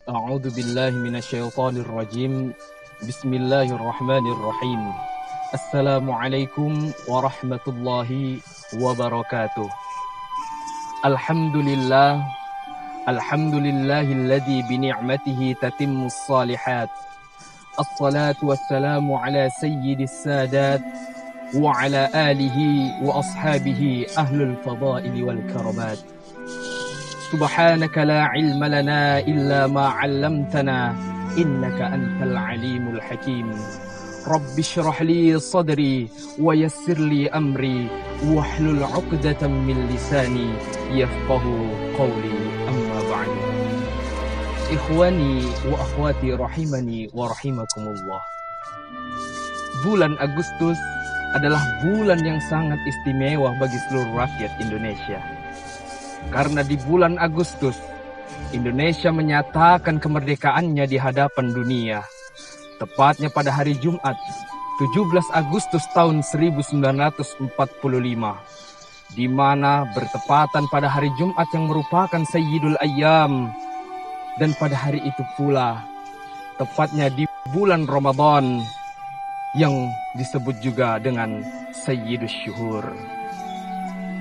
A'udzu billahi minasyaitonir rajim. Bismillahirrahmanirrahim. Assalamualaikum warahmatullahi wabarakatuh. Alhamdulillah. Alhamdulillahilladzi bi ni'matihi tatimmus shalihat. Assalatu wassalamu ala sayyidis sadat wa ala alihi wa ashabihi ahlul fadaili wal karamat. Subhanaka la ilma lana illa ma 'allamtana innaka antal alimul hakim. Rabbi shrah li sadri wa yassir li amri wahlul 'uqdatam min lisani yafqahu qawli. Amma ba'du. Ikhwani wa akhwati rahimani wa rahimakumullah. Bulan Agustus adalah bulan yang sangat istimewa bagi seluruh rakyat Indonesia. Karena di bulan Agustus, Indonesia menyatakan kemerdekaannya di hadapan dunia. Tepatnya pada hari Jumat, 17 Agustus tahun 1945, di mana bertepatan pada hari Jumat yang merupakan Sayyidul Ayyam. Dan pada hari itu pula, tepatnya di bulan Ramadan, yang disebut juga dengan Sayyidus Syuhur.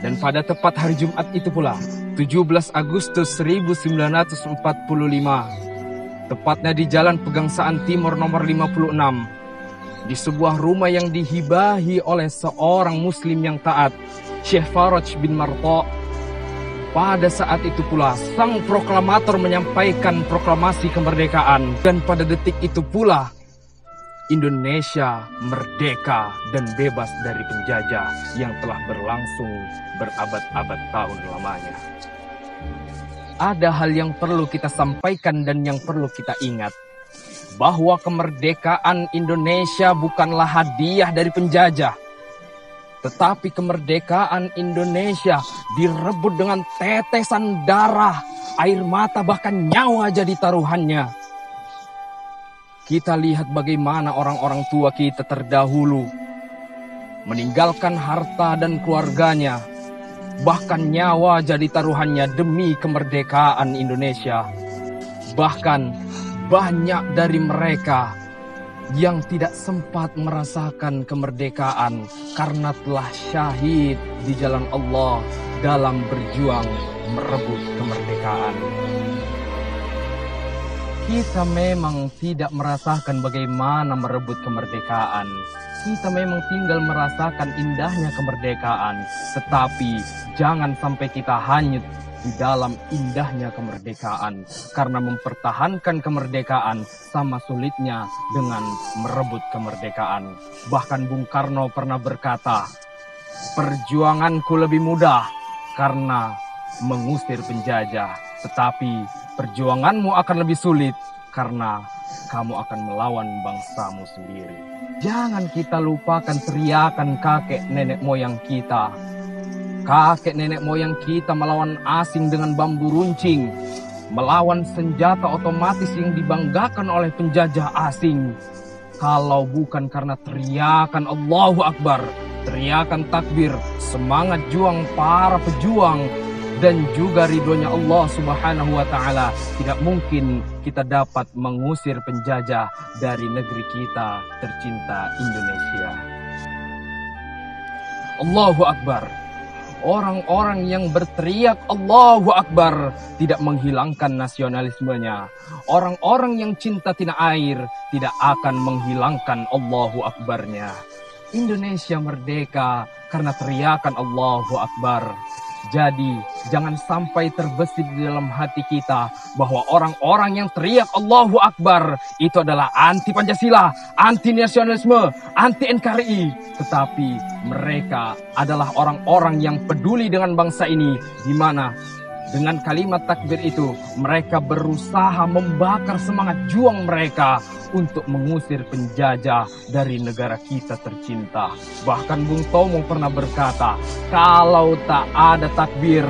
Dan pada tepat hari Jumat itu pula, 17 Agustus 1945, tepatnya di Jalan Pegangsaan Timur nomor 56, di sebuah rumah yang dihibahi oleh seorang muslim yang taat, Syekh Faraj bin Martha. Pada saat itu pula, sang proklamator menyampaikan proklamasi kemerdekaan. Dan pada detik itu pula, Indonesia merdeka dan bebas dari penjajah yang telah berlangsung berabad-abad tahun lamanya. Ada hal yang perlu kita sampaikan dan yang perlu kita ingat, bahwa kemerdekaan Indonesia bukanlah hadiah dari penjajah, tetapi kemerdekaan Indonesia direbut dengan tetesan darah, air mata, bahkan nyawa jadi taruhannya. Kita lihat bagaimana orang-orang tua kita terdahulu meninggalkan harta dan keluarganya, bahkan nyawa jadi taruhannya demi kemerdekaan Indonesia. Bahkan banyak dari mereka yang tidak sempat merasakan kemerdekaan karena telah syahid di jalan Allah dalam berjuang merebut kemerdekaan. Kita memang tidak merasakan bagaimana merebut kemerdekaan. Kita memang tinggal merasakan indahnya kemerdekaan. Tetapi jangan sampai kita hanyut di dalam indahnya kemerdekaan. Karena mempertahankan kemerdekaan sama sulitnya dengan merebut kemerdekaan. Bahkan Bung Karno pernah berkata, perjuanganku lebih mudah karena mengusir penjajah. Tetapi perjuanganmu akan lebih sulit karena kamu akan melawan bangsamu sendiri. Jangan kita lupakan teriakan kakek nenek moyang kita. Kakek nenek moyang kita melawan asing dengan bambu runcing, melawan senjata otomatis yang dibanggakan oleh penjajah asing. Kalau bukan karena teriakan Allahu Akbar, teriakan takbir, semangat juang para pejuang, dan juga ridhonya Allah Subhanahu wa Ta'ala, tidak mungkin kita dapat mengusir penjajah dari negeri kita tercinta Indonesia. Allahu Akbar. Orang-orang yang berteriak Allahu Akbar tidak menghilangkan nasionalismenya. Orang-orang yang cinta tanah air tidak akan menghilangkan Allahu Akbarnya. Indonesia merdeka karena teriakan Allahu Akbar. Jadi, jangan sampai terbesit di dalam hati kita bahwa orang-orang yang teriak Allahu Akbar itu adalah anti Pancasila, anti nasionalisme, anti NKRI. Tetapi mereka adalah orang-orang yang peduli dengan bangsa ini, di mana dengan kalimat takbir itu mereka berusaha membakar semangat juang mereka untuk mengusir penjajah dari negara kita tercinta. Bahkan Bung Tomo pernah berkata, kalau tak ada takbir,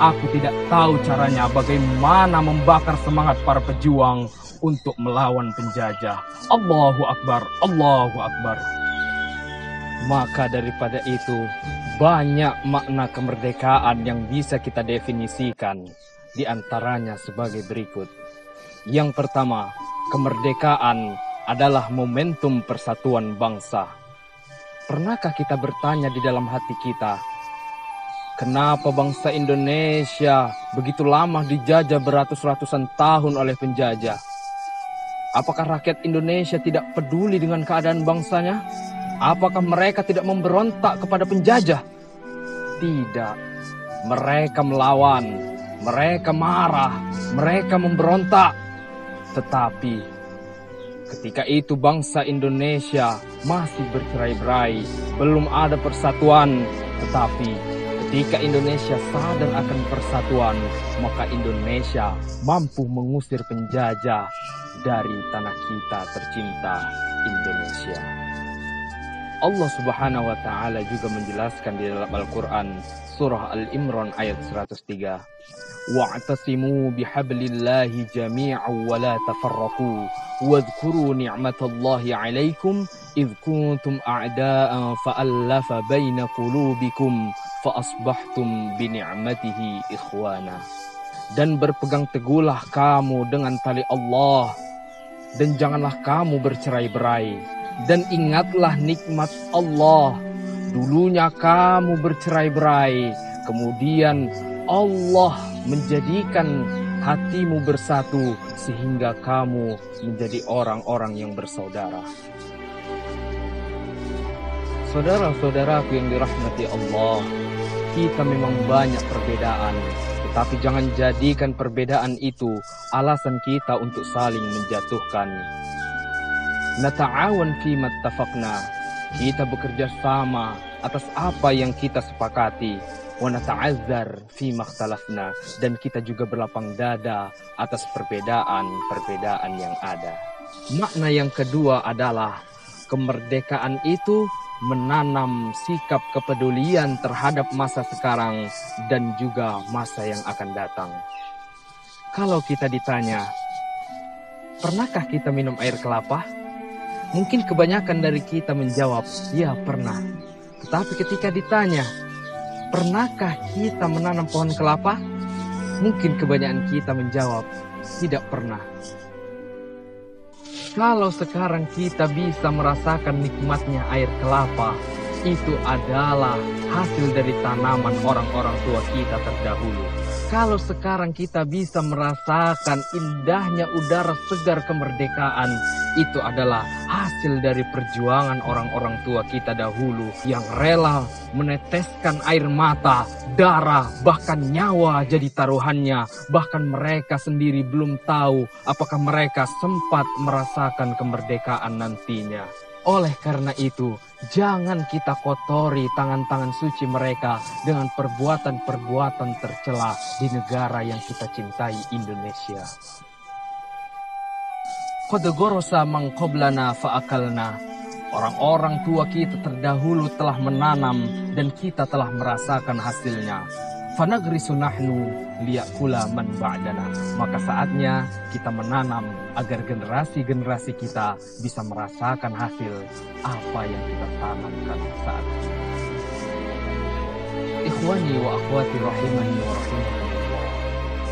aku tidak tahu caranya bagaimana membakar semangat para pejuang untuk melawan penjajah. Allahu Akbar, Allahu Akbar. Maka daripada itu, banyak makna kemerdekaan yang bisa kita definisikan, di antaranya sebagai berikut. Yang pertama, kemerdekaan adalah momentum persatuan bangsa. Pernahkah kita bertanya di dalam hati kita, kenapa bangsa Indonesia begitu lama dijajah beratus-ratusan tahun oleh penjajah? Apakah rakyat Indonesia tidak peduli dengan keadaan bangsanya? Apakah mereka tidak memberontak kepada penjajah? Tidak. Mereka melawan, mereka marah, mereka memberontak. Tetapi ketika itu bangsa Indonesia masih bercerai-berai, belum ada persatuan. Tetapi ketika Indonesia sadar akan persatuan, maka Indonesia mampu mengusir penjajah dari tanah kita tercinta Indonesia. Allah Subhanahu wa taala juga menjelaskan di dalam Al-Qur'an surah Al-Imran ayat 103. Wa'tasimu bihablillahi jami'an wa la tafarraqu wadhkuru ni'matallahi 'alaikum idh kuntum a'da'an fa'alafa baina qulubikum fa asbahtum bi ni'matihi ikhwana. Dan berpegang teguhlah kamu dengan tali Allah, dan janganlah kamu bercerai-berai. Dan ingatlah nikmat Allah. Dulunya kamu bercerai-berai, kemudian Allah menjadikan hatimu bersatu sehingga kamu menjadi orang-orang yang bersaudara. Saudara-saudaraku yang dirahmati Allah, kita memang banyak perbedaan, tetapi jangan jadikan perbedaan itu alasan kita untuk saling menjatuhkan. Nata'awan fi mattafaqna, kita bekerja sama atas apa yang kita sepakati. Wa nata'azzar fi makhtalafna, dan kita juga berlapang dada atas perbedaan-perbedaan yang ada. Makna yang kedua adalah kemerdekaan itu menanam sikap kepedulian terhadap masa sekarang dan juga masa yang akan datang. Kalau kita ditanya, pernahkah kita minum air kelapa? Mungkin kebanyakan dari kita menjawab, ya pernah. Tetapi ketika ditanya, pernahkah kita menanam pohon kelapa? Mungkin kebanyakan kita menjawab, tidak pernah. Kalau sekarang kita bisa merasakan nikmatnya air kelapa, itu adalah hasil dari tanaman orang-orang tua kita terdahulu. Kalau sekarang kita bisa merasakan indahnya udara segar kemerdekaan, itu adalah hasil dari perjuangan orang-orang tua kita dahulu yang rela meneteskan air mata, darah, bahkan nyawa jadi taruhannya. Bahkan mereka sendiri belum tahu apakah mereka sempat merasakan kemerdekaan nantinya. Oleh karena itu, jangan kita kotori tangan-tangan suci mereka dengan perbuatan-perbuatan tercela di negara yang kita cintai, Indonesia. Qad ghorosa man qablana fa'akalna. Orang-orang tua kita terdahulu telah menanam dan kita telah merasakan hasilnya. Fanagrisu nahnu liyakula man ba'dana. Maka saatnya kita menanam agar generasi-generasi kita bisa merasakan hasil apa yang kita tanamkan saat ini. Ikhwani wa akhwati rahimani wa rahimakumullah.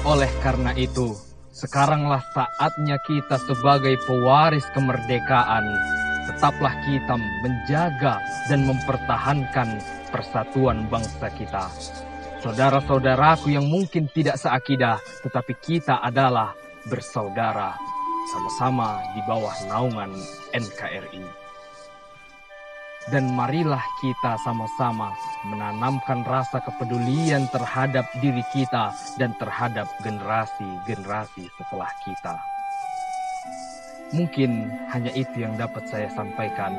Oleh karena itu, sekaranglah saatnya kita sebagai pewaris kemerdekaan, tetaplah kita menjaga dan mempertahankan persatuan bangsa kita. Saudara-saudaraku yang mungkin tidak seakidah, tetapi kita adalah bersaudara, sama-sama di bawah naungan NKRI. Dan marilah kita sama-sama menanamkan rasa kepedulian terhadap diri kita dan terhadap generasi-generasi setelah kita. Mungkin hanya itu yang dapat saya sampaikan.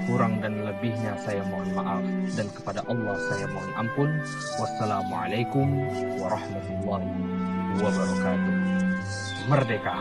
Kurang dan lebihnya saya mohon maaf, dan kepada Allah saya mohon ampun. Wassalamualaikum warahmatullahi wabarakatuh. Merdeka!